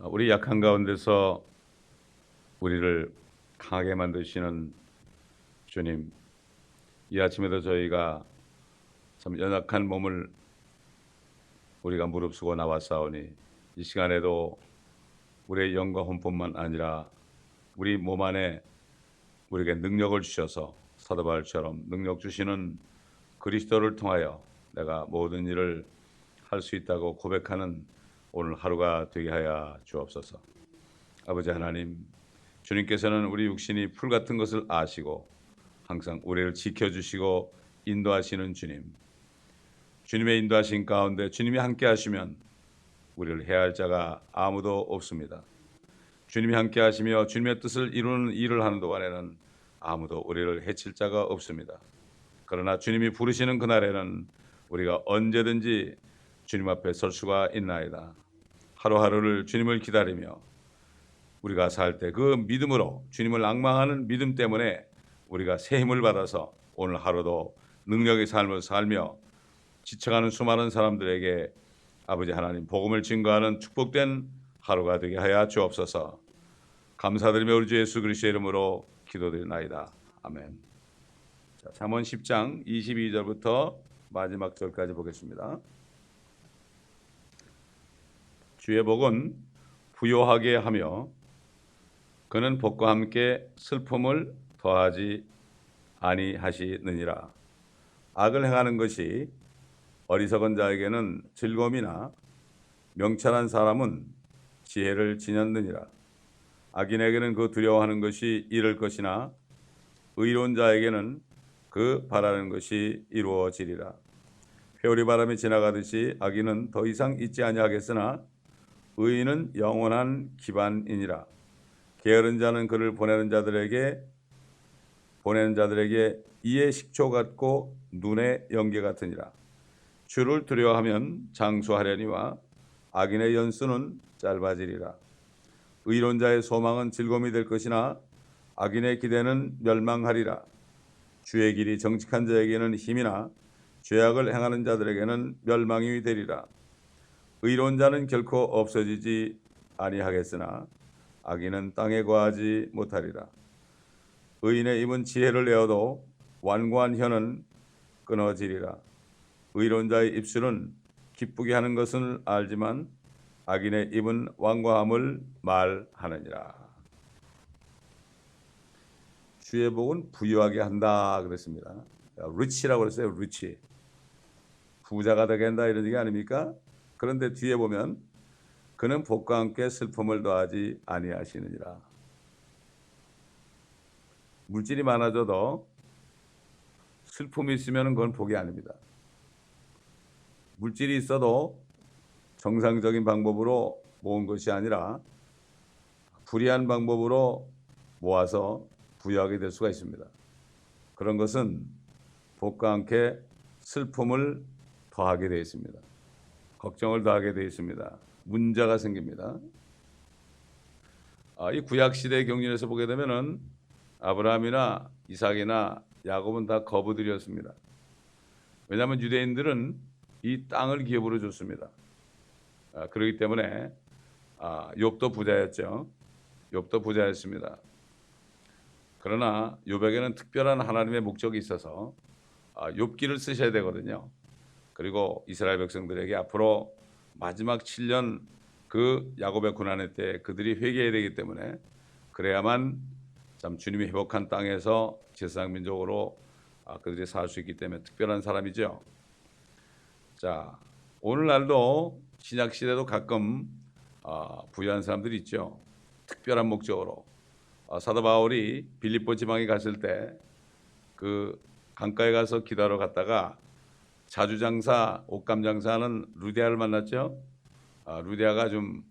우리 약한 가운데서 우리를 강하게 만드시는 주님, 이 아침에도 저희가 참 연약한 몸을 우리가 무릅쓰고 나왔사오니 이 시간에도 우리의 영과魂뿐만 아니라 우리 몸 안에 우리에게 능력을 주셔서 사도 바울처럼 능력 주시는 그리스도를 통하여 내가 모든 일을 할 수 있다고 고백하는 오늘 하루가 되게 하여 주옵소서. 아버지 하나님, 주님께서는 우리 육신이 풀 같은 것을 아시고 항상 우리를 지켜주시고 인도하시는 주님, 주님의 인도하신 가운데 주님이 함께 하시면 우리를 해할 자가 아무도 없습니다. 주님이 함께 하시며 주님의 뜻을 이루는 일을 하는 동안에는 아무도 우리를 해칠 자가 없습니다. 그러나 주님이 부르시는 그날에는 우리가 언제든지 주님 앞에 설 수가 있나이다. 하루하루를 주님을 기다리며 우리가 살 때 그 믿음으로 주님을 앙망하는 믿음 때문에 우리가 새 힘을 받아서 오늘 하루도 능력의 삶을 살며 지쳐가는 수많은 사람들에게 아버지 하나님 복음을 증거하는 축복된 하루가 되게 하여 주옵소서. 감사드리며 우리 주 예수 그리스도의 이름으로 기도드리나이다. 아멘. 자, 잠언 10장 22절부터 마지막 절까지 보겠습니다. 주의 복은 부요하게 하며 그는 복과 함께 슬픔을 더하지 아니하시느니라. 악을 행하는 것이 어리석은 자에게는 즐거움이나 명철한 사람은 지혜를 지녔느니라. 악인에게는 그 두려워하는 것이 이를 것이나 의로운 자에게는 그 바라는 것이 이루어지리라. 회오리 바람이 지나가듯이 악인은 더 이상 있지 아니하겠으나 의인은 영원한 기반이니라. 게으른 자는 그를 보내는 자들에게 이의 식초 같고 눈의 연기 같으니라. 주를 두려워하면 장수하려니와 악인의 연수는 짧아지리라. 의로운 자의 소망은 즐거움이 될 것이나 악인의 기대는 멸망하리라. 주의 길이 정직한 자에게는 힘이나 죄악을 행하는 자들에게는 멸망이 되리라. 의로운 자는 결코 없어지지 아니하겠으나 악인은 땅에 거하지 못하리라. 의인의 입은 지혜를 내어도 완고한 혀는 끊어지리라. 의로운 자의 입술은 기쁘게 하는 것을 알지만 악인의 입은 완고함을 말하느니라. 주의 복은 부유하게 한다 그랬습니다. 리치라고 그랬어요. 리치. 부자가 되게 한다 이런 얘기 아닙니까? 그런데 뒤에 보면 그는 복과 함께 슬픔을 더하지 아니하시느니라. 물질이 많아져도 슬픔이 있으면 그건 복이 아닙니다. 물질이 있어도 정상적인 방법으로 모은 것이 아니라 불의한 방법으로 모아서 부유하게 될 수가 있습니다. 그런 것은 복과 함께 슬픔을 더하게 되어 있습니다. 걱정을 더하게 되어 있습니다. 문제가 생깁니다. 이 구약시대의 경륜에서 보게 되면은 아브라함이나 이삭이나 야곱은 다 거부들이었습니다. 왜냐하면 유대인들은 이 땅을 기업으로 줬습니다. 그렇기 때문에 욥도 부자였죠. 욥도 부자였습니다. 그러나 욥에게는 특별한 하나님의 목적이 있어서 욥기를 쓰셔야 되거든요. 그리고 이스라엘 백성들에게 앞으로 마지막 7년 그 야곱의 고난의 때 그들이 회개해야 되기 때문에 그래야만 참 주님이 회복한 땅에서 제사장 민족으로 그들이 살 수 있기 때문에 특별한 사람이죠. 자, 오늘날도 신약 시대도 가끔 부유한 사람들이 있죠. 특별한 목적으로 사도 바울이 빌립보 지방에 갔을 때 그 강가에 가서 기도하러 갔다가 자주장사, 옷감장사하는 루디아를 만났죠. 루디아가 좀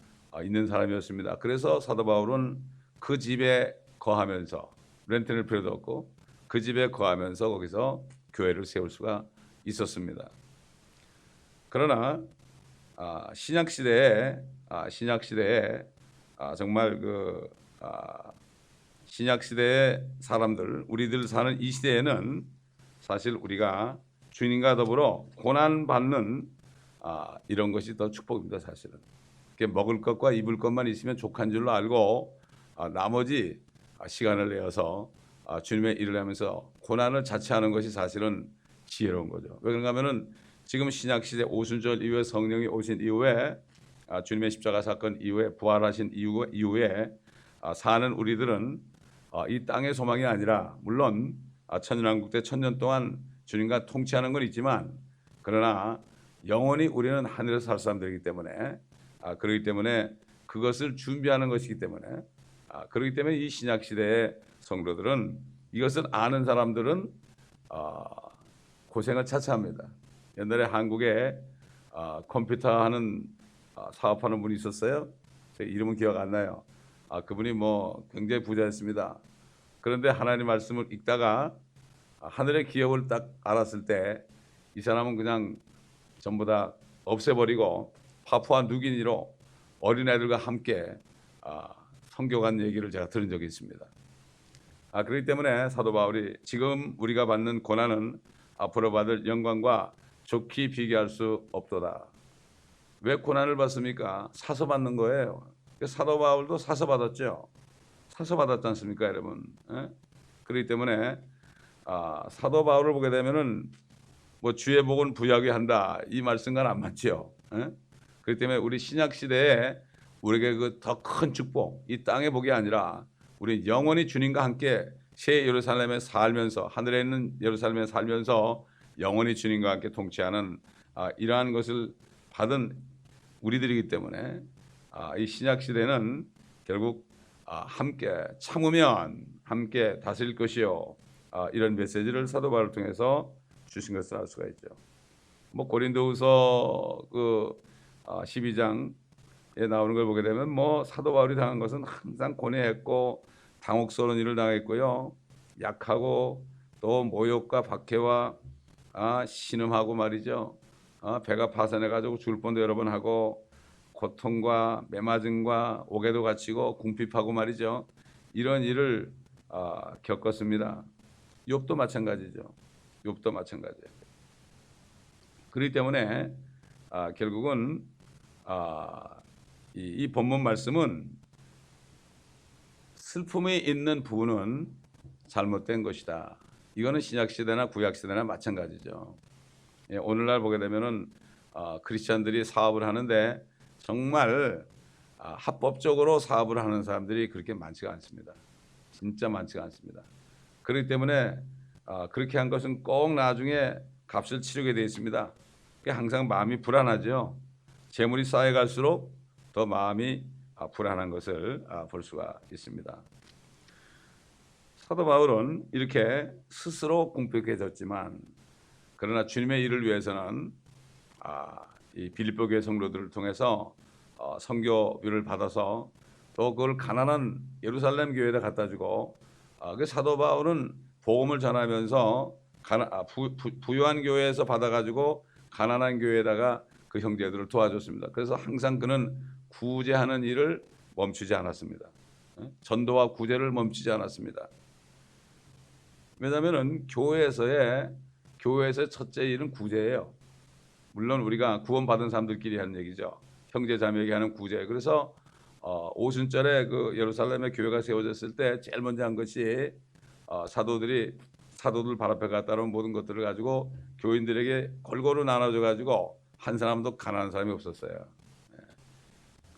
있는 사람이었습니다. 그래서 사도 바울은 그 집에 거하면서 렌트를 필요도 없고 그 집에 거하면서 거기서 교회를 세울 수가 있었습니다. 그러나 신약 시대에 정말 신약 시대의 사람들, 우리들 사는 이 시대에는 사실 우리가 주님과 더불어 고난 받는 이런 것이 더 축복입니다. 사실은 먹을 것과 입을 것만 있으면 족한 줄로 알고 나머지 시간을 내어서 주님의 일을 하면서 고난을 자체하는 것이 사실은 지혜로운 거죠. 왜 그런가 하면은 지금 신약시대 오순절 이후에 성령이 오신 이후에 주님의 십자가 사건 이후에 부활하신 이후에 사는 우리들은 이 땅의 소망이 아니라 물론 천년왕국 때 천년 동안 주님과 통치하는 건 있지만 그러나 영원히 우리는 하늘에서 살 사람들이기 때문에 그렇기 때문에 그것을 준비하는 것이기 때문에 그렇기 때문에 이 신약 시대의 성도들은 이것을 아는 사람들은 고생을 차차합니다. 옛날에 한국에 컴퓨터 하는 사업하는 분이 있었어요. 제 이름은 기억 안 나요. 그분이 뭐 굉장히 부자였습니다. 그런데 하나님 말씀을 읽다가 하늘의 기업을 딱 알았을 때 이 사람은 그냥 전부 다 없애버리고 파푸아 누기니로 어린애들과 함께 선교 간 얘기를 제가 들은 적이 있습니다. 그렇기 때문에 사도 바울이 지금 우리가 받는 고난은 앞으로 받을 영광과 좋게 비교할 수 없도다. 왜 고난을 받습니까? 사서 받는 거예요. 사도 바울도 사서 받았죠. 사서 받았지 않습니까, 여러분? 그렇기 때문에 사도 바울을 보게 되면은 뭐 주의 복은 부유하게 한다 이 말씀과는 안 맞죠. 그렇기 때문에 우리 신약 시대에 우리에게 그 더 큰 축복, 이 땅의 복이 아니라 우리 영원히 주님과 함께 새 예루살렘에 살면서 하늘에 있는 예루살렘에 살면서 영원히 주님과 함께 통치하는 이러한 것을 받은 우리들이기 때문에 이 신약 시대는 결국 함께 참으면 함께 다스릴 것이요 이런 메시지를 사도 바울을 통해서 주신 것을 알 수가 있죠. 뭐 고린도후서 12장에 나오는 걸 보게 되면 뭐 사도 바울이 당한 것은 항상 고뇌했고 당혹스러운 일을 당했고요. 약하고 또 모욕과 박해와 신음하고 말이죠. 배가 파산해 가지고 죽을 뻔도 여러 번 하고 고통과 매맞음과 옥에도 갇히고 궁핍하고 말이죠. 이런 일을 겪었습니다. 욥도 마찬가지죠. 욥도 마찬가지예요. 그렇기 때문에 결국은 이 본문 말씀은 슬픔이 있는 부분은 잘못된 것이다. 이거는 신약 시대나 구약 시대나 마찬가지죠. 오늘날 보게 되면은 크리스천들이 사업을 하는데 정말 합법적으로 사업을 하는 사람들이 그렇게 많지가 않습니다. 진짜 많지가 않습니다. 그렇기 때문에 그렇게 한 것은 꼭 나중에 값을 치르게 되어 있습니다. 항상 마음이 불안하죠. 재물이 쌓여갈수록 더 마음이 불안한 것을 볼 수가 있습니다. 사도 바울은 이렇게 스스로 궁핍해졌지만 그러나 주님의 일을 위해서는 이 빌립보 교회 성도들을 통해서 선교비를 받아서 또 그걸 가난한 예루살렘 교회에다 갖다 주고 그 사도 바울은 복음을 전하면서 부유한 교회에서 받아가지고 가난한 교회에다가 그 형제들을 도와줬습니다. 그래서 항상 그는 구제하는 일을 멈추지 않았습니다. 전도와 구제를 멈추지 않았습니다. 왜냐하면 교회에서의 첫째 일은 구제예요. 물론 우리가 구원받은 사람들끼리 하는 얘기죠. 형제 자매에게 하는 구제. 그래서 오순절에 그 예루살렘의 교회가 세워졌을 때 제일 먼저 한 것이 사도들 발 앞에 갖다 놓은 모든 것들을 가지고 교인들에게 골고루 나눠줘 가지고 한 사람도 가난한 사람이 없었어요.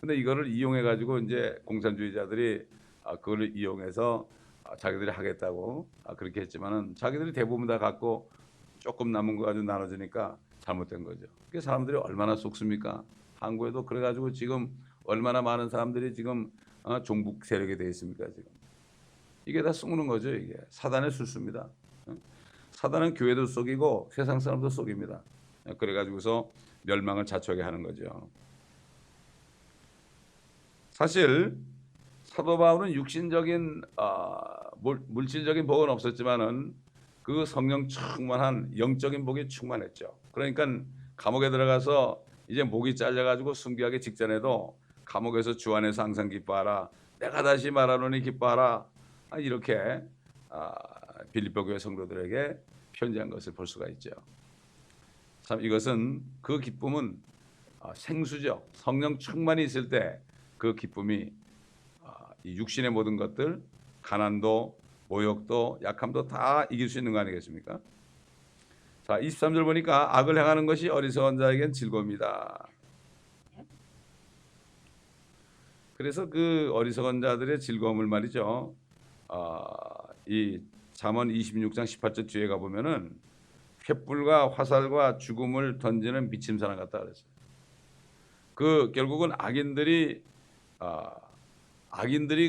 근데 이거를 이용해 가지고 이제 공산주의자들이 그걸 이용해서 자기들이 하겠다고 그렇게 했지만은 자기들이 대부분 다 갖고 조금 남은 거 가지고 나눠주니까 잘못된 거죠. 그게 사람들이 얼마나 속습니까? 한국에도 그래 가지고 지금 얼마나 많은 사람들이 지금 종북 세력이 되어 있습니까? 지금 이게 다 속는 거죠. 이게 사단의 술수입니다. 사단은 교회도 속이고 세상 사람도 속입니다. 그래 가지고서 멸망을 자초하게 하는 거죠. 사실 사도 바울은 육신적인 물질적인 복은 없었지만은 그 성령 충만한 영적인 복이 충만했죠. 그러니까 감옥에 들어가서 이제 목이 잘려가지고 순교하기 직전에도 감옥에서 주 안에서 항상 기뻐하라. 내가 다시 말하노니 기뻐하라. 이렇게 빌립보 교회 성도들에게 편지한 것을 볼 수가 있죠. 참 이것은 그 기쁨은 생수죠. 성령 충만이 있을 때 그 기쁨이 이 육신의 모든 것들, 가난도, 모욕도, 약함도 다 이길 수 있는 거 아니겠습니까? 자, 23절 보니까 악을 행하는 것이 어리석은 자에겐 즐거움이다. 그래서 그 어리석은 자들의 즐거움을 말이죠. 이 잠언 26장 18절 뒤에 가보면은 횃불과 화살과 죽음을 던지는 미친 사람 같다 그랬어요. 그 결국은 악인들이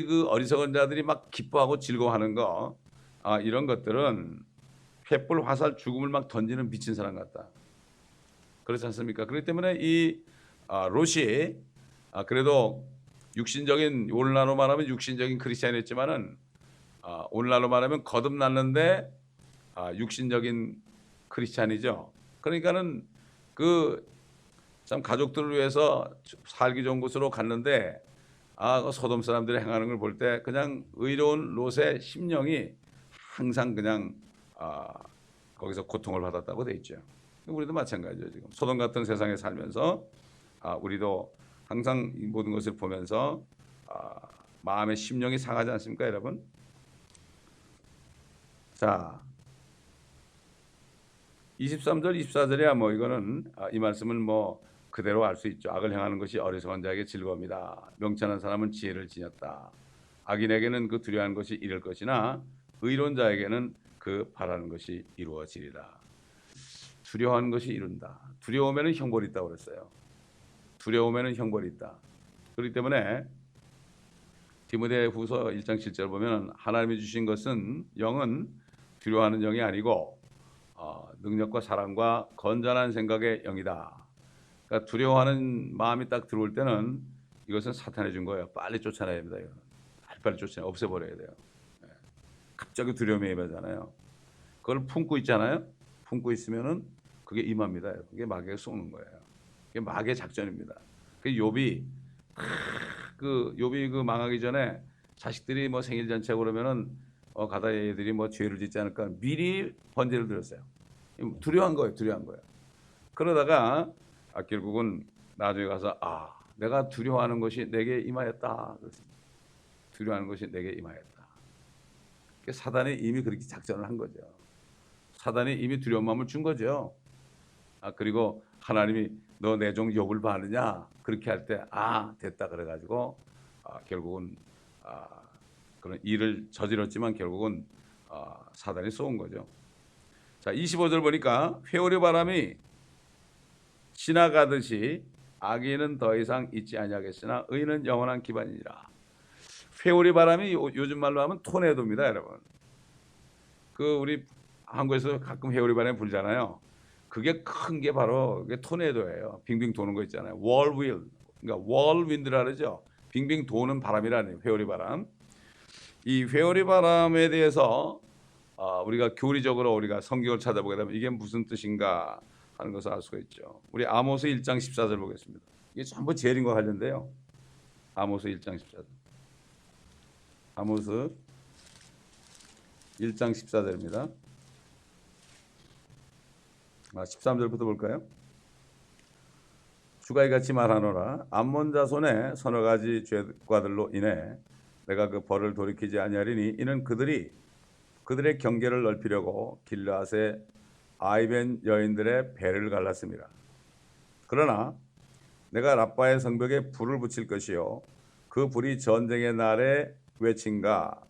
그 어리석은 자들이 막 기뻐하고 즐거워하는 거, 이런 것들은 횃불, 화살, 죽음을 막 던지는 미친 사람 같다. 그렇지 않습니까? 그렇기 때문에 이 롯이 그래도 육신적인, 오늘날로 말하면 육신적인 크리스찬이었지만은 오늘날로 말하면 거듭났는데 육신적인 크리스찬이죠. 그러니까는 그 참 가족들을 위해서 살기 좋은 곳으로 갔는데 그 소돔 사람들이 행하는 걸 볼 때 그냥 의로운 롯의 심령이 항상 그냥 거기서 고통을 받았다고 돼 있죠. 우리도 마찬가지죠. 지금 소돔 같은 세상에 살면서 우리도 항상 이 모든 것을 보면서 마음의 심령이 상하지 않습니까, 여러분? 자, 23절, 24절이야 뭐 이거는 이 말씀은 뭐 그대로 알 수 있죠. 악을 행하는 것이 어리석은 자에게 즐거움이다. 명철한 사람은 지혜를 지녔다. 악인에게는 그 두려워하는 것이 이를 것이나 의로운 자에게는 그 바라는 것이 이루어지리라. 두려워하는 것이 이룬다. 두려우면은 형벌이 있다고 그랬어요. 두려우면은 형벌이 있다. 그렇기 때문에 디모데후서 1장 7절 보면 하나님이 주신 것은 영은 두려워하는 영이 아니고 능력과 사랑과 건전한 생각의 영이다. 그러니까 두려워하는 마음이 딱 들어올 때는 이것은 사탄이 준 거예요. 빨리 쫓아내야 됩니다. 빨리 쫓아내 없애버려야 돼요. 갑자기 두려움이 임하잖아요. 그걸 품고 있잖아요. 품고 있으면은 그게 임합니다. 그게 마귀가 쏘는 거예요. 그게 마귀의 작전입니다. 그 욥이 그 망하기 전에 자식들이 뭐 생일 잔치하고 그러면은 가다 애들이 뭐 죄를 짓지 않을까 미리 번제를 드렸어요. 두려워한 거예요. 두려워한 거예요. 그러다가 결국은 나중에 가서 내가 두려워하는 것이 내게 임하였다. 두려워하는 것이 내게 임하였다. 사단이 이미 그렇게 작전을 한 거죠. 사단이 이미 두려운 마음을 준 거죠. 그리고 하나님이 너 내 종 욥을 봐느냐 그렇게 할 때 됐다 그래가지고 결국은 그런 일을 저질렀지만 결국은 사단이 쏘은 거죠. 자, 25절 보니까 회오리 바람이 지나가듯이 악인은 더 이상 있지 아니하겠으나 의인은 영원한 기반이니라. 회오리 바람이 요즘 말로 하면 토네도입니다, 여러분. 그 우리 한국에서 가끔 회오리 바람이 불잖아요. 그게 큰 게 바로 그게 토네도예요. 빙빙 도는 거 있잖아요. 월윌, 그러니까 월윈드라 그러죠. 빙빙 도는 바람이라는 회오리 바람. 이 회오리 바람에 대해서 우리가 교리적으로 우리가 성경을 찾아보게 되면 이게 무슨 뜻인가 하는 것을 알 수가 있죠. 우리 아모스 1장 14절 보겠습니다. 이게 전부 재림과 관련돼요. 아모스 1장 14절. 아모스 1장 14절입니다. 13절부터 볼까요? 주가 이같이 말하노라. 암몬 자손의 서너 가지 죄과들로 인해 내가 그 벌을 돌이키지 아니하리니 이는 그들의 경계를 넓히려고 길르앗의 아이벤 여인들의 배를 갈랐습니다. 그러나 내가 라빠의 성벽에 불을 붙일 것이요 그 불이 전쟁의 날에 외침과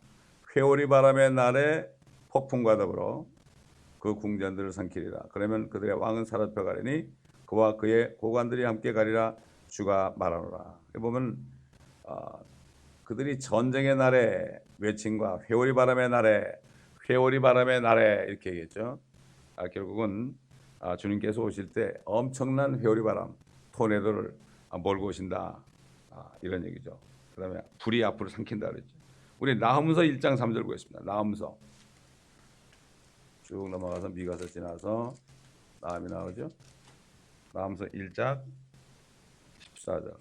회오리 바람의 날에 폭풍과 더불어 그 궁전들을 삼키리라. 그러면 그들의 왕은 사로잡혀 가리니 그와 그의 고관들이 함께 가리라. 주가 말하노라. 보면 그들이 전쟁의 날에 외침과 회오리 바람의 날에 이렇게 얘기했죠. 결국은 주님께서 오실 때 엄청난 회오리 바람, 토네도를 몰고 오신다. 이런 얘기죠. 그 다음에 불이 앞으로 삼킨다 그랬죠. 우리 나훔서 1장 3절 보겠습니다. 나훔서 쭉 넘어가서 미가서 지나서 나함이 나오죠. 나훔서 1장 14절.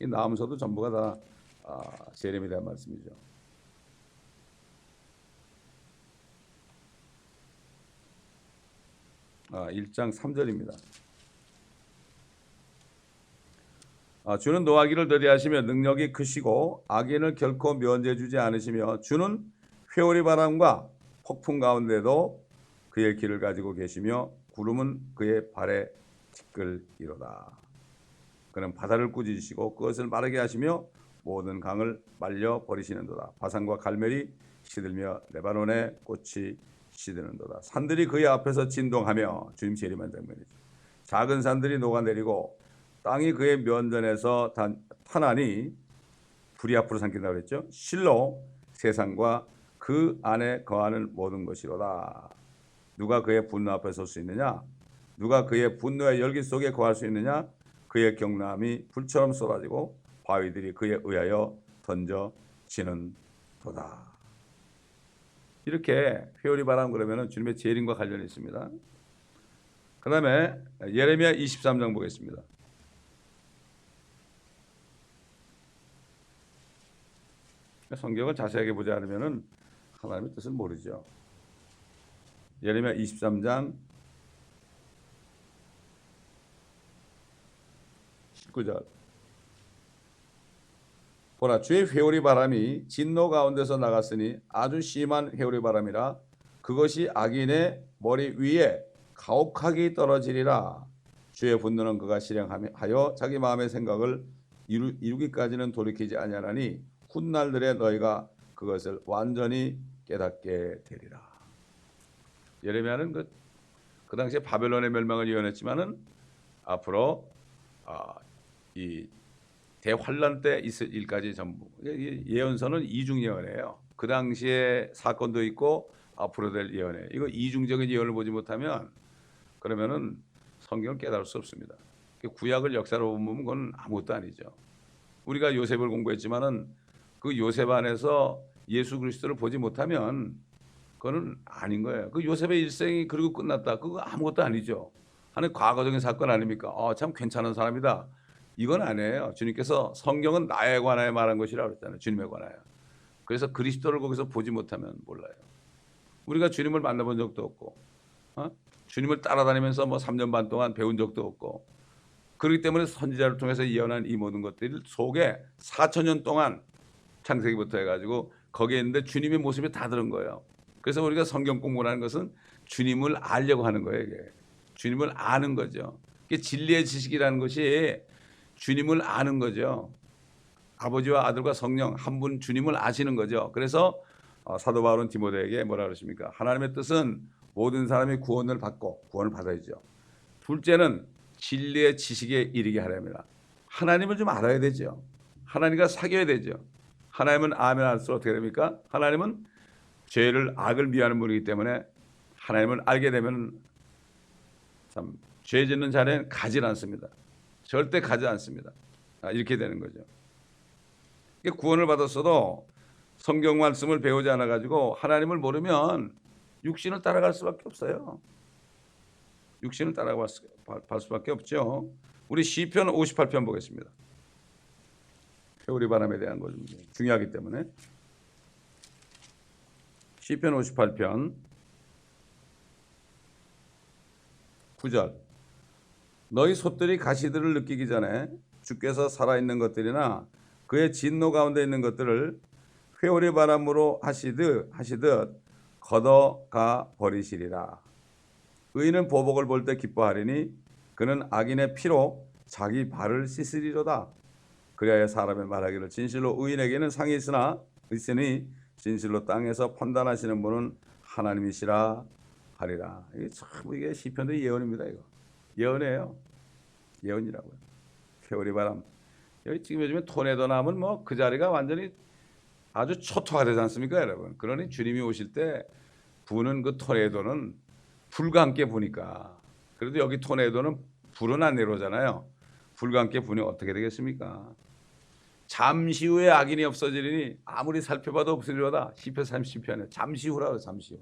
이 나훔서도 전부가 다 재림에 대한 말씀이죠. 아, 1장 3절입니다. 주는 노하기를 더디하시며 능력이 크시고 악인을 결코 면제해 주지 않으시며 주는 회오리 바람과 폭풍 가운데도 그의 길을 가지고 계시며 구름은 그의 발에 티끌이로다. 그는 바다를 꾸짖으시고 그것을 마르게 하시며 모든 강을 말려 버리시는도다. 바산과 갈멜이 시들며 레바논의 꽃이 시드는도다. 산들이 그의 앞에서 진동하며, 주님 재림한 장면이죠. 작은 산들이 녹아내리고 땅이 그의 면전에서 타나니 불이 앞으로 삼킨다고 그랬죠. 실로 세상과 그 안에 거하는 모든 것이로다. 누가 그의 분노 앞에 설 수 있느냐? 누가 그의 분노의 열기 속에 거할 수 있느냐? 그의 경람이 불처럼 쏟아지고 바위들이 그에 의하여 던져지는 도다. 이렇게 회오리 바람 그러면 주님의 재림과 관련이 있습니다. 그 다음에 예레미야 23장 보겠습니다. 성경을 자세하게 보지 않으면 하나님의 뜻을 모르죠. 예레미야 23장 19절. 보라, 주의 회오리 바람이 진노 가운데서 나갔으니 아주 심한 회오리 바람이라. 그것이 악인의 머리 위에 가혹하게 떨어지리라. 주의 분노는 그가 실행하여 자기 마음의 생각을 이루기까지는 돌이키지 아니하나니 훗날들에 너희가 그것을 완전히 깨닫게 되리라. 예레미야는 그 당시에 바벨론의 멸망을 예언했지만은 앞으로 이 대환란 때 있을 일까지 전부 예언서는 이중 예언이에요. 그 당시에 사건도 있고 앞으로 될 예언이에요. 이거 이중적인 예언을 보지 못하면 그러면은 성경을 깨달을 수 없습니다. 구약을 역사로 보면 그건 아무것도 아니죠. 우리가 요셉을 공부했지만은 그 요셉 안에서 예수 그리스도를 보지 못하면 그거는 아닌 거예요. 그 요셉의 일생이 그리고 끝났다. 그거 아무것도 아니죠. 하나의 과거적인 사건 아닙니까? 참 괜찮은 사람이다. 이건 아니에요. 주님께서 성경은 나에 관하여 말한 것이라고 그랬잖아요. 주님에 관하여. 그래서 그리스도를 거기서 보지 못하면 몰라요. 우리가 주님을 만나본 적도 없고 주님을 따라다니면서 3년 반 동안 배운 적도 없고, 그렇기 때문에 선지자를 통해서 예언한 이 모든 것들 속에 4,000년 동안 창세기부터 해가지고 거기에 있는데 주님의 모습이 다 들은 거예요. 그래서 우리가 성경 공부하는 것은 주님을 알려고 하는 거예요. 이게. 주님을 아는 거죠. 이게 진리의 지식이라는 것이 주님을 아는 거죠. 아버지와 아들과 성령 한 분 주님을 아시는 거죠. 그래서 사도 바울은 디모데에게 뭐라 그러십니까? 하나님의 뜻은 모든 사람이 구원을 받고 구원을 받아야죠. 둘째는 진리의 지식에 이르게 하려면 하나님을 좀 알아야 되죠. 하나님과 사귀어야 되죠. 하나님은 아멘 할수록 어떻게 됩니까? 하나님은 죄를 악을 미워하는 분이기 때문에 하나님을 알게 되면 참 죄 짓는 자리에 가지 않습니다. 절대 가지 않습니다. 이렇게 되는 거죠. 구원을 받았어도 성경 말씀을 배우지 않아 가지고 하나님을 모르면 육신을 따라갈 수밖에 없어요. 육신을 따라갈 수밖에 없죠. 우리 시편 58편 보겠습니다. 회오리 바람에 대한 거 좀 중요하기 때문에. 시편 58편 9절. 너희 솥들이 가시들을 느끼기 전에 주께서 살아있는 것들이나 그의 진노 가운데 있는 것들을 회오리 바람으로 하시듯 걷어가 버리시리라. 의인은 보복을 볼 때 기뻐하리니 그는 악인의 피로 자기 발을 씻으리로다. 그리하여 사람의 말하기를 진실로 의인에게는 상이 있으니 진실로 땅에서 판단하시는 분은 하나님이시라 하리라. 이게 시편의 예언입니다. 이거 예언이에요. 예언이라고요. 회오리 바람. 여기 지금 요즘에 토네도 나면 그 자리가 완전히 아주 초토화 되지 않습니까, 여러분? 그러니 주님이 오실 때 부는 그 토네도는 불과 함께 부니까. 그래도 여기 토네도는 불은 안 내려오잖아요. 불과 함께 부니 어떻게 되겠습니까? 잠시 후에 악인이 없어지리니 아무리 살펴봐도 없으리로다. 시편 30편에 잠시 후라고 잠시 후.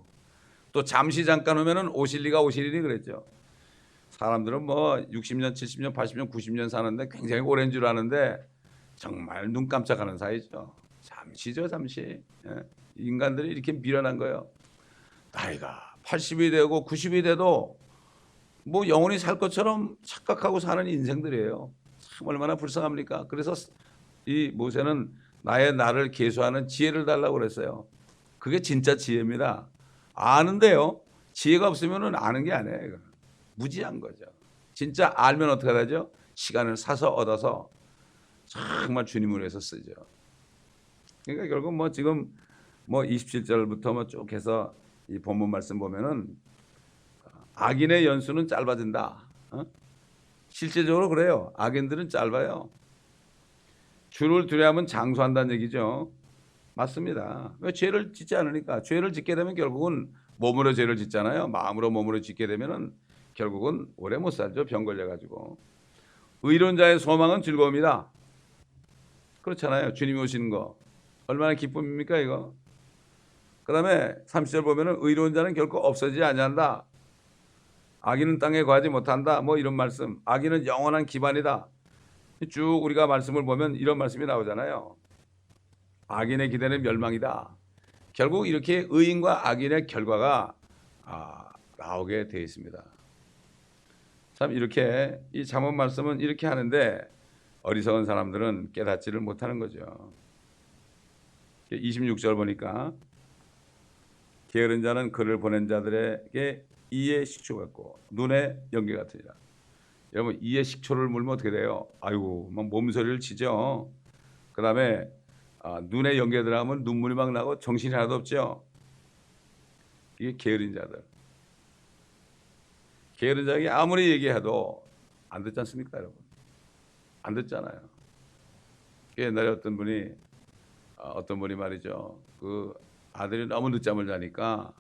또 잠시 잠깐 오면은 오시리니 그랬죠. 사람들은 60년, 70년, 80년, 90년 사는데 굉장히 오랜 줄 아는데 정말 눈 깜짝하는 사이죠. 잠시죠, 잠시. 인간들이 이렇게 미련한 거예요. 나이가 80이 되고 90이 돼도 영원히 살 것처럼 착각하고 사는 인생들이에요. 참 얼마나 불쌍합니까? 그래서 이 모세는 나의 나를 계수하는 지혜를 달라고 그랬어요. 그게 진짜 지혜입니다. 아는데요. 지혜가 없으면 아는 게 아니에요. 이거는. 무지한 거죠. 진짜 알면 어떻게 되죠? 시간을 사서 얻어서 정말 주님을 위해서 쓰죠. 그러니까 결국 뭐 지금 뭐 27절부터 뭐 쭉 해서 이 본문 말씀 보면은 악인의 연수는 짧아진다. 실제적으로 그래요. 악인들은 짧아요. 주를 두려워하면 장수한다는 얘기죠. 맞습니다. 왜 죄를 짓지 않으니까. 죄를 짓게 되면 결국은 몸으로 죄를 짓잖아요. 마음으로 몸으로 짓게 되면은 결국은 오래 못 살죠. 병 걸려가지고. 의로운 자의 소망은 즐거움이다. 그렇잖아요. 주님이 오시는 거. 얼마나 기쁨입니까 이거. 그 다음에 30절 보면은 의로운 자는 결코 없어지지 아니한다. 악인은 땅에 거하지 못한다. 뭐 이런 말씀. 악인은 영원한 기반이다. 쭉 우리가 말씀을 보면 이런 말씀이 나오잖아요. 악인의 기대는 멸망이다. 결국 이렇게 의인과 악인의 결과가 나오게 되어 있습니다. 참 이렇게 이 잠언 말씀은 이렇게 하는데 어리석은 사람들은 깨닫지를 못하는 거죠. 26절 보니까 게으른 자는 그를 보낸 자들에게 이의 식초 같고 눈의 연기 같으니라. 여러분 이의 식초를 물면 어떻게 돼요? 아이고 막 몸서리를 치죠. 그 다음에 눈에 연기가 들어가면 눈물이 막 나고 정신이 하나도 없죠. 이게 게으른 자들. 게으른 자에게 아무리 얘기해도 안 듣지 않습니까 여러분? 안 듣잖아요. 옛날에 어떤 분이 말이죠. 그 아들이 너무 늦잠을 자니까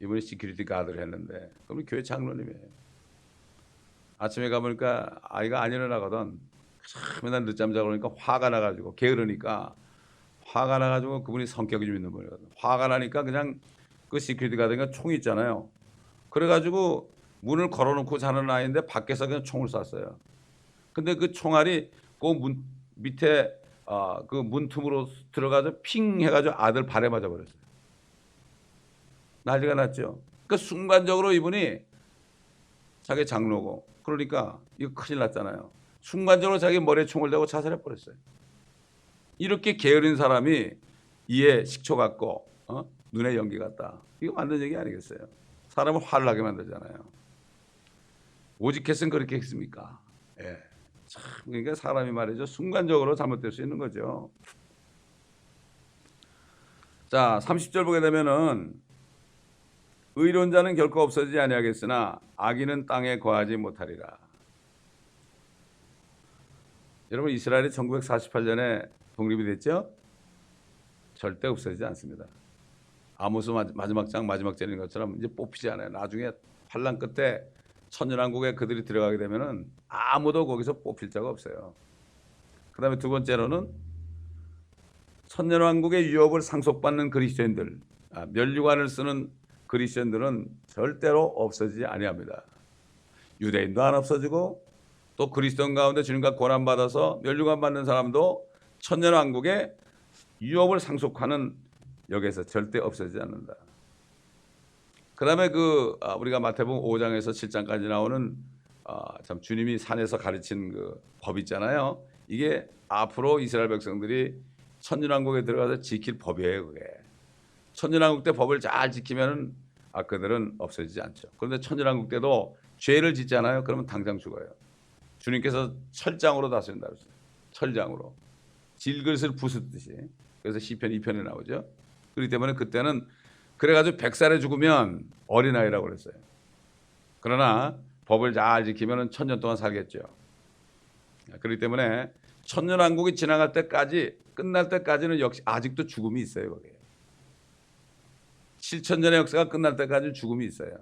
이분이 시큐리티 가드를 했는데 그럼 교회 장로님이에요. 아침에 가보니까 아이가 안 일어나거든. 맨날 늦잠 자고 그러니까 화가 나가지고 게으르니까 화가 나가지고 그분이 성격이 좀 있는 분이거든. 화가 나니까 그냥 그 시큐리티 가드가 총이 있잖아요. 그래가지고 문을 걸어놓고 자는 아이인데 밖에서 그냥 총을 쐈어요. 근데 그 총알이 그 문 밑에 그 문틈으로 들어가서 핑 해가지고 아들 발에 맞아 버렸어요. 난리가 났죠. 그 순간적으로 이분이 자기 장로고 그러니까 이거 큰일 났잖아요. 순간적으로 자기 머리에 총을 대고 자살해 버렸어요. 이렇게 게으른 사람이 이에 식초 같고 눈에 연기 같다. 이거 만든 얘기 아니겠어요? 사람을 화를 나게 만들잖아요. 오직 했으면 그렇게 했습니까? 예. 참 그러니까 사람이 말이죠. 순간적으로 잘못될 수 있는 거죠. 자, 30절 보게 되면은 의로운 자는 결코 없어지지 아니하겠으나 악인은 땅에 거하지 못하리라. 여러분 이스라엘이 1948년에 독립이 됐죠? 절대 없어지지 않습니다. 아모스 마지막 장 마지막 절인 것처럼 이제 뽑히지 않아요. 나중에 환란 끝에 천년왕국에 그들이 들어가게 되면은 아무도 거기서 뽑힐 자가 없어요. 그 다음에 두 번째로는 천년왕국의 유업을 상속받는 그리스도인들, 면류관을 쓰는 그리스도인들은 절대로 없어지지 아니합니다. 유대인도 안 없어지고 또 그리스도인 가운데 주님과 고난받아서 면류관 받는 사람도 천년왕국의 유업을 상속하는 여기에서 절대 없어지지 않는다. 그 다음에 우리가 마태복음 5장에서 7장까지 나오는 참 주님이 산에서 가르친 그 법 있잖아요. 이게 앞으로 이스라엘 백성들이 천년왕국에 들어가서 지킬 법이에요. 그게 천년왕국 때 법을 잘 지키면은 그들은 없어지지 않죠. 그런데 천년왕국 때도 죄를 짓잖아요. 그러면 당장 죽어요. 주님께서 철장으로 다스린다 그랬어요. 철장으로 질그릇을 부수듯이. 그래서 시편 2편에 나오죠. 그렇기 때문에 그때는 그래가지고 100살에 죽으면 어린아이라고 그랬어요. 그러나 법을 잘 지키면 1000년 동안 살겠죠. 그렇기 때문에 천년왕국이 지나갈 때까지 끝날 때까지는 역시 아직도 죽음이 있어요. 거기에 7000년의 역사가 끝날 때까지 죽음이 있어요.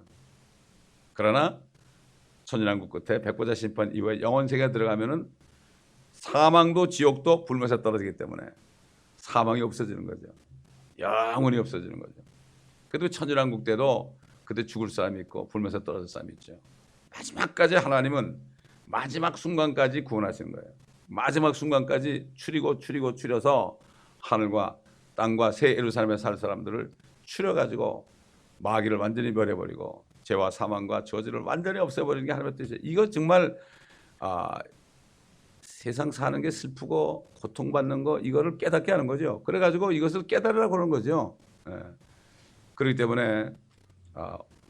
그러나 천년왕국 끝에 백보자 심판 이후에 영원세계에 들어가면은 사망도 지옥도 불못에 떨어지기 때문에 사망이 없어지는 거죠. 영원히 없어지는 거죠. 그래도 천년왕국 때도 그때 죽을 사람이 있고 불못에 떨어질 사람이 있죠. 마지막까지 하나님은 마지막 순간까지 구원하시는 거예요. 마지막 순간까지 추려서 하늘과 땅과 새 예루살렘에 살 사람들을 추려가지고 마귀를 완전히 멸해버리고 죄와 사망과 저주를 완전히 없애버리는 게 하나님의 뜻이에요. 이거 정말 세상 사는 게 슬프고 고통받는 거 이거를 깨닫게 하는 거죠. 그래가지고 이것을 깨달으라고 하는 거죠. 예. 그렇기 때문에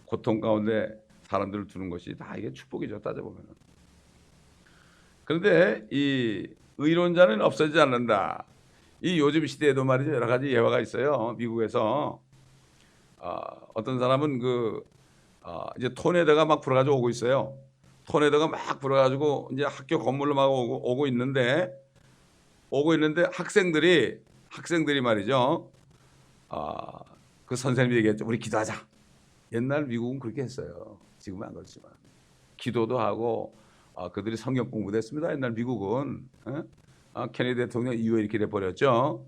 고통 가운데 사람들을 두는 것이 다 이게 축복이죠. 따져보면. 그런데 이 의론자는 없어지지 않는다. 이 요즘 시대에도 말이죠. 여러 가지 예화가 있어요. 미국에서 어떤 사람은 이제 토네이도가 막 불어가지고 오고 있어요. 토네이도가 막 불어가지고 이제 학교 건물로 막 오고 있는데 학생들이 말이죠. 그 선생님이 얘기했죠. 우리 기도하자. 옛날 미국은 그렇게 했어요. 지금은 안 그렇지만 기도도 하고 그들이 성경 공부도 했습니다. 옛날 미국은 케네디 대통령 이후에 이렇게 돼버렸죠.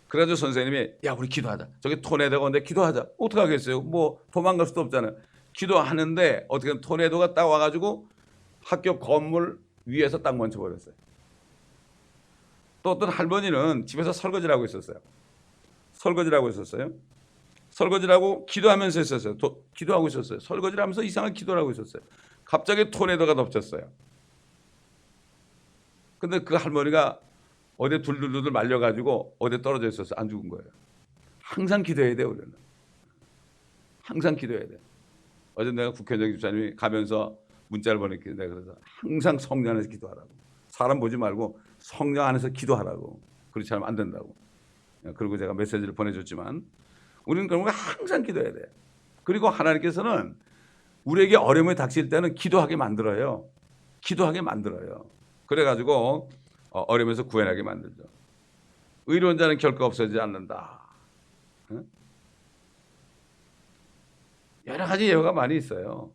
그래가지고 선생님이 야 우리 기도하자. 저기 토네이도가 오는데 기도하자. 어떻게 하겠어요? 뭐 도망갈 수도 없잖아요. 기도하는데 어떻게 토네이도가 딱 와가지고 학교 건물 위에서 딱 멈춰버렸어요. 또 어떤 할머니는 집에서 설거지를 하고 있었어요. 설거지를 하고 기도하면서 있었어요. 기도하고 있었어요. 설거지를 하면서 이상한 기도를 하고 있었어요. 갑자기 토네이도가 덮쳤어요. 근데 그 할머니가 어디 둘둘둘 말려가지고 어디 떨어져 있었어요. 안 죽은 거예요. 항상 기도해야 돼요. 우리는. 항상 기도해야 돼요. 어제 내가 국회의장 집사님이 가면서 문자를 보냈길래 내가 그래서 항상 성령 안에서 기도하라고. 사람 보지 말고 성령 안에서 기도하라고. 그렇지 않으면 안 된다고. 그리고 제가 메시지를 보내줬지만 우리는 그런 거 항상 기도해야 돼요. 그리고 하나님께서는 우리에게 어려움이 닥칠 때는 기도하게 만들어요. 그래가지고 어려움에서 구원하게 만들죠. 의로운 자는 결코 없어지지 않는다. 여러 가지 예화가 많이 있어요.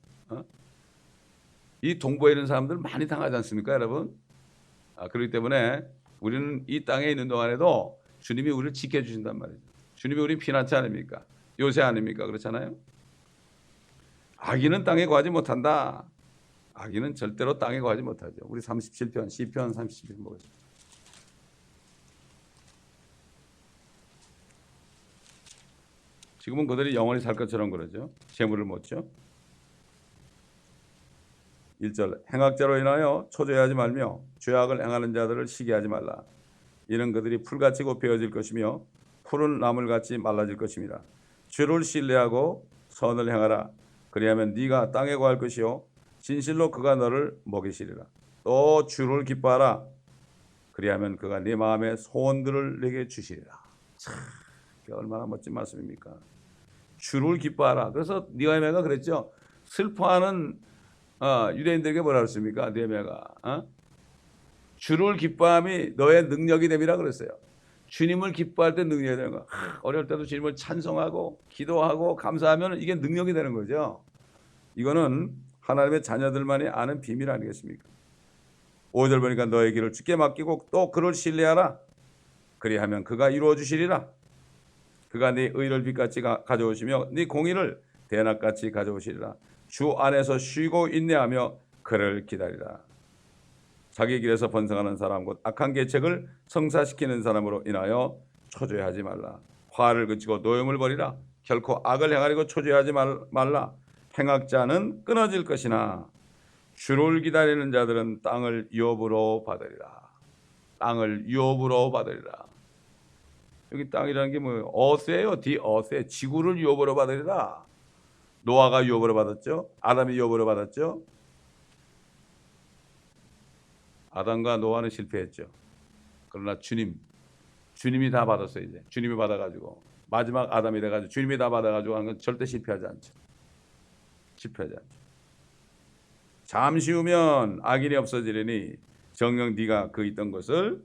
이 동부에 있는 사람들 많이 당하지 않습니까, 여러분? 그렇기 때문에 우리는 이 땅에 있는 동안에도 주님이 우리를 지켜주신단 말이죠. 주님이 우리 피난처 아닙니까? 요새 아닙니까? 그렇잖아요. 악인은 땅에 거하지 못한다. 악인은 절대로 땅에 거하지 못하죠. 우리 37편, 시편 37편 보겠습니다. 지금은 그들이 영원히 살 것처럼 그러죠. 재물을 못죠. 1절 행악자로 인하여 초조해하지 말며 죄악을 행하는 자들을 시기하지 말라. 이는 그들이 풀같이 곱혀질 것이며 푸른 나물같이 말라질 것입니다. 주를 신뢰하고 선을 행하라. 그리하면 네가 땅에 거할 것이요 진실로 그가 너를 먹이시리라. 또 주를 기뻐하라. 그리하면 그가 네 마음의 소원들을 내게 주시리라. 참, 얼마나 멋진 말씀입니까? 주를 기뻐하라. 그래서 느헤미야가 그랬죠. 슬퍼하는 유대인들에게 뭐라 그랬습니까? 느헤미야가 주를 기뻐함이 너의 능력이 됨이라 그랬어요. 주님을 기뻐할 때 능력이 되는 거야. 어려울 때도 주님을 찬송하고 기도하고 감사하면 이게 능력이 되는 거죠. 이거는 하나님의 자녀들만이 아는 비밀 아니겠습니까? 5절 보니까 너의 길을 주께 맡기고 또 그를 신뢰하라. 그리하면 그가 이루어 주시리라. 그가 네 의를 빛같이 가져오시며 네 공의를 대낮같이 가져오시리라. 주 안에서 쉬고 인내하며 그를 기다리라. 자기 길에서 번성하는 사람 곧 악한 계책을 성사시키는 사람으로 인하여 초조해하지 말라. 화를 그치고 노염을 버리라. 결코 악을 행하려고 초조해하지 말라. 행악자는 끊어질 것이나 주를 기다리는 자들은 땅을 유업으로 받으리라. 땅을 유업으로 받으리라. 여기 땅이라는 게 뭐예요? 어세예요. 어세. 지구를 유업으로 받으리라. 노아가 유업으로 받았죠. 아담이 유업으로 받았죠. 아담과 노아는 실패했죠. 그러나 주님이 다 받았어요. 이제 주님이 받아가지고 마지막 아담이 돼가지고 주님이 다 받아가지고 하는 건 절대 실패하지 않죠. 잠시 후면 악인이 없어지려니 정녕 네가 그 있던 것을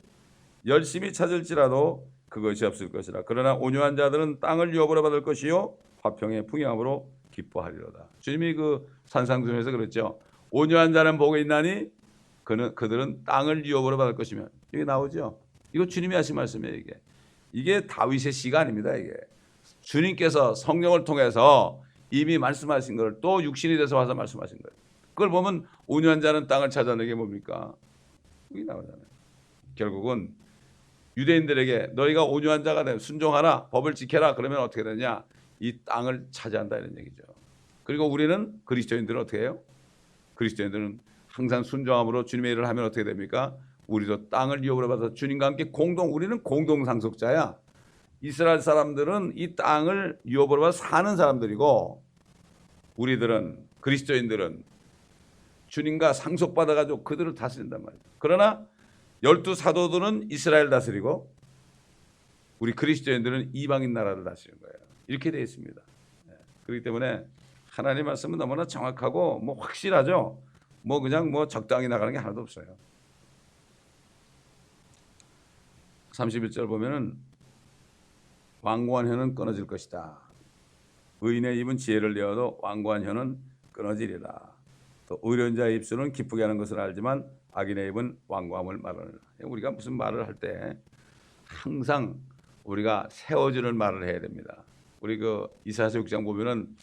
열심히 찾을지라도 그것이 없을 것이라. 그러나 온유한 자들은 땅을 유업으로 받을 것이요 화평의 풍요함으로 기뻐하리로다. 주님이 그 산상수훈에서 그랬죠. 온유한 자는 복이 있나니 그들은 땅을 유업으로 받을 것이며. 이게 나오죠. 이거 주님이 하신 말씀이에요. 이게 다윗의 시가 아닙니다. 이게 주님께서 성령을 통해서 이미 말씀하신 걸 또 육신이 돼서 와서 말씀하신 거예요. 그걸 보면 온유한 자는 땅을 찾아내는 게 뭡니까? 여기 나오잖아요. 결국은 유대인들에게 너희가 온유한 자가 되면 순종하라, 법을 지켜라. 그러면 어떻게 되냐? 이 땅을 차지한다 이런 얘기죠. 그리고 우리는 그리스도인들은 어떻게 해요? 그리스도인들은 항상 순종함으로 주님의 일을 하면 어떻게 됩니까? 우리도 땅을 유업으로 받아서 주님과 함께 우리는 공동 상속자야. 이스라엘 사람들은 이 땅을 유업으로 받아 사는 사람들이고, 우리들은, 그리스도인들은 주님과 상속받아가지고 그들을 다스린단 말이에요. 그러나 12사도들은 이스라엘 다스리고 우리 그리스도인들은 이방인 나라를 다스리는 거예요. 이렇게 되어 있습니다. 그렇기 때문에 하나님의 말씀은 너무나 정확하고 확실하죠. 그냥 적당히 나가는 게 하나도 없어요. 31절 보면은 완고한 혀는 끊어질 것이다. 의인의 입은 지혜를 내어도 완고한 혀는 끊어지리라. 또 의로운 자의 입술은 기쁘게 하는 것을 알지만 악인의 입은 완고함을 말하느라. 우리가 무슨 말을 할 때 항상 우리가 세워주는 말을 해야 됩니다. 우리 이사야서 6장 보면은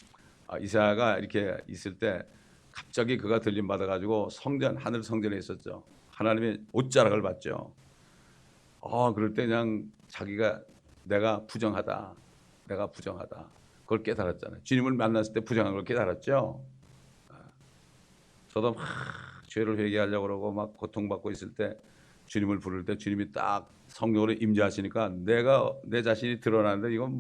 이사야가 이렇게 있을 때 갑자기 그가 들림 받아가지고 하늘 성전에 있었죠. 하나님의 옷자락을 봤죠. 그럴 때 그냥 자기가 내가 부정하다. 그걸 깨달았잖아요. 주님을 만났을 때 부정한 걸 깨달았죠. 저도 막 죄를 회개하려고 그러고 막 고통받고 있을 때 주님을 부를 때 주님이 딱 성령으로 임재하시니까 내 자신이 드러나는데 이건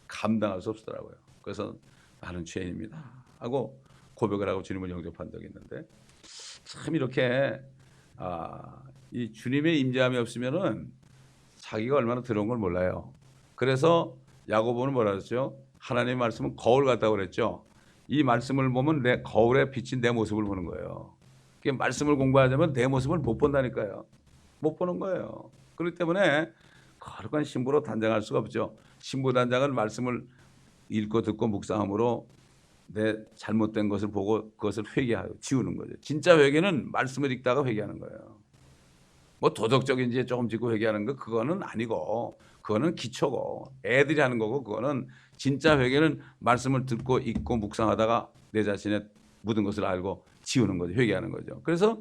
감당할 수 없더라고요. 그래서 나는 죄인입니다 하고 고백을 하고 주님을 영접한 적이 있는데, 참 이렇게 이 주님의 임재함이 없으면은 자기가 얼마나 더러운 걸 몰라요. 그래서 야고보는 뭐라 그랬죠? 하나님의 말씀은 거울 같다고 그랬죠. 이 말씀을 보면 내 거울에 비친 내 모습을 보는 거예요. 말씀을 공부하자면 내 모습을 못 본다니까요. 못 보는 거예요. 그렇기 때문에 거룩한 신부로 단장할 수가 없죠. 신부 단장은 말씀을 읽고 듣고 묵상함으로 내 잘못된 것을 보고 그것을 회개하고 지우는 거죠. 진짜 회개는 말씀을 읽다가 회개하는 거예요. 도덕적인 죄 조금 짓고 회개하는 거 그거는 아니고, 그거는 기초고 애들이 하는 거고, 그거는 진짜 회개는 말씀을 듣고 읽고 묵상하다가 내 자신의 묻은 것을 알고 지우는 거죠. 회개하는 거죠. 그래서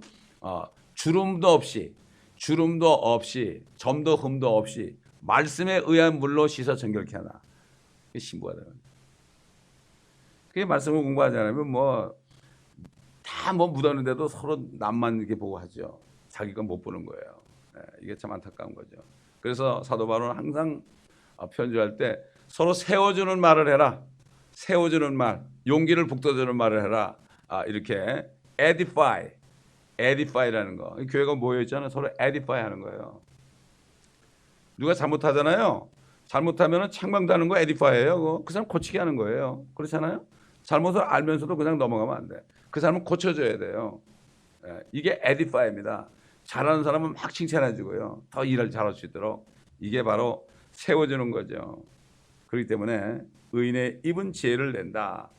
주름도 없이 점도 흠도 없이 말씀에 의한 물로 씻어 정결케 하나. 그게 신부가 되는 거예요. 그게 말씀을 공부하지 않으면 다 묻었는데도 서로 남만 이렇게 보고 하죠. 자기 건 못 보는 거예요. 이게 참 안타까운 거죠. 그래서 사도 바울은 항상 편지할 때 서로 세워주는 말을 해라. 세워주는 말, 용기를 북돋우는 말을 해라. 이렇게 edify라는 거. 교회가 모여 있잖아요. 서로 edify 하는 거예요. 누가 잘못하잖아요. 잘못하면 책망다는 거 edify예요. 그 사람 고치게 하는 거예요. 그렇잖아요. 잘못을 알면서도 그냥 넘어가면 안 돼. 그 사람은 고쳐줘야 돼요. 이게 edify입니다. 잘하는 사람은 막 칭찬해주고요. 더 일을 잘할 수 있도록. 이게 바로 세워주는 거죠. 그렇기 때문에 의인의 입은 지혜를 낸다.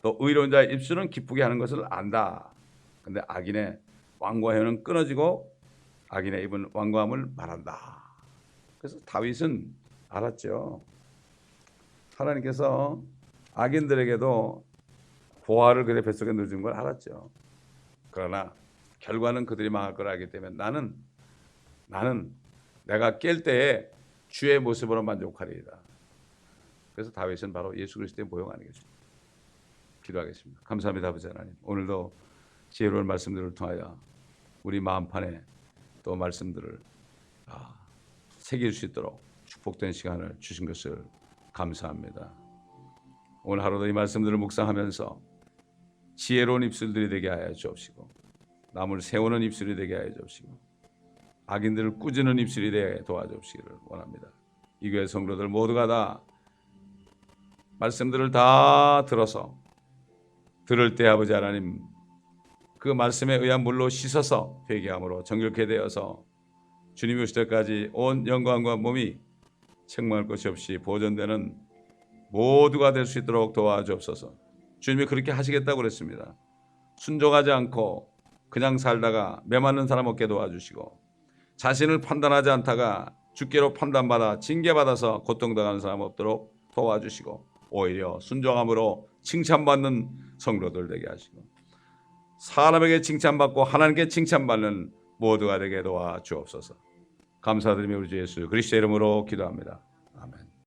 또 의로운 자의 입술은 기쁘게 하는 것을 안다. 근데 악인의 완고함은 끊어지고 악인의 입은 완고함을 말한다. 그래서 다윗은 알았죠. 하나님께서 악인들에게도 보화를 그의 뱃속에 넣어준 걸 알았죠. 그러나 결과는 그들이 망할 걸 알기 때문에 나는 내가 깰 때에 주의 모습으로 만족하리이다. 그래서 다윗은 바로 예수 그리스도의 모형 아니겠습니까? 기도하겠습니다. 감사합니다, 아버지 하나님. 오늘도 지혜로운 말씀들을 통하여 우리 마음판에 또 말씀들을 새길 수 있도록 축복된 시간을 주신 것을 감사합니다. 오늘 하루도 이 말씀들을 묵상하면서 지혜로운 입술들이 되게 하여 주옵시고, 남을 세우는 입술이 되게 하여 주옵시고, 악인들을 꾸짖는 입술이 되게 도와주옵시기를 원합니다. 이 교회 성도들 모두가 다 말씀들을 다 들어서 들을 때 아버지 하나님 그 말씀에 의한 물로 씻어서 회개함으로 정결케 되어서 주님이 오실 때까지 온 영광과 몸이 책망할 것이 없이 보존되는 모두가 될 수 있도록 도와주옵소서. 주님이 그렇게 하시겠다고 그랬습니다. 순종하지 않고 그냥 살다가 매맞는 사람 없게 도와주시고, 자신을 판단하지 않다가 주께로 판단받아 징계받아서 고통당하는 사람 없도록 도와주시고, 오히려 순종함으로 칭찬받는 성도들 되게 하시고, 사람에게 칭찬받고 하나님께 칭찬받는 모두가 되게 도와주옵소서. 감사드리며 우리 주 예수 그리스도의 이름으로 기도합니다.